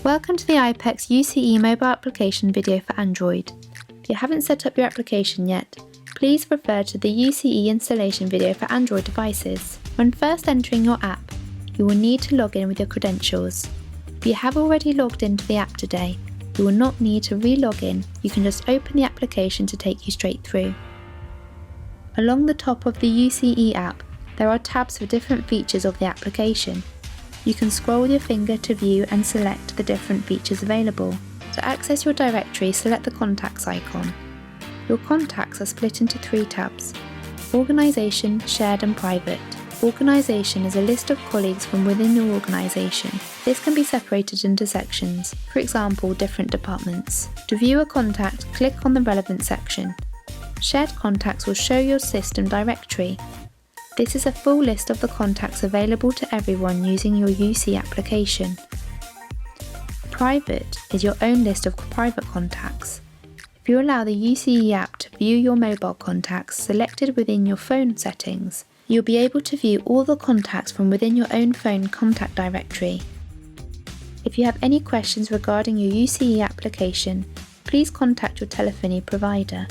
Welcome to the IPEX UCE mobile application video for Android. If you haven't set up your application yet, please refer to the UCE installation video for Android devices. When first entering your app, you will need to log in with your credentials. If you have already logged into the app today, you will not need to re-log in. You can just open the application to take you straight through. Along the top of the UCE app, there are tabs for different features of the application. You can scroll with your finger to view and select the different features available. To access your directory, select the contacts icon. Your contacts are split into 3 tabs: Organisation, Shared and Private. Organisation is a list of colleagues from within your organisation. This can be separated into sections, for example, different departments. To view a contact, click on the relevant section. Shared contacts will show your system directory. This is a full list of the contacts available to everyone using your UC application. Private is your own list of private contacts. If you allow the UCE app to view your mobile contacts selected within your phone settings, you'll be able to view all the contacts from within your own phone contact directory. If you have any questions regarding your UCE application, please contact your telephony provider.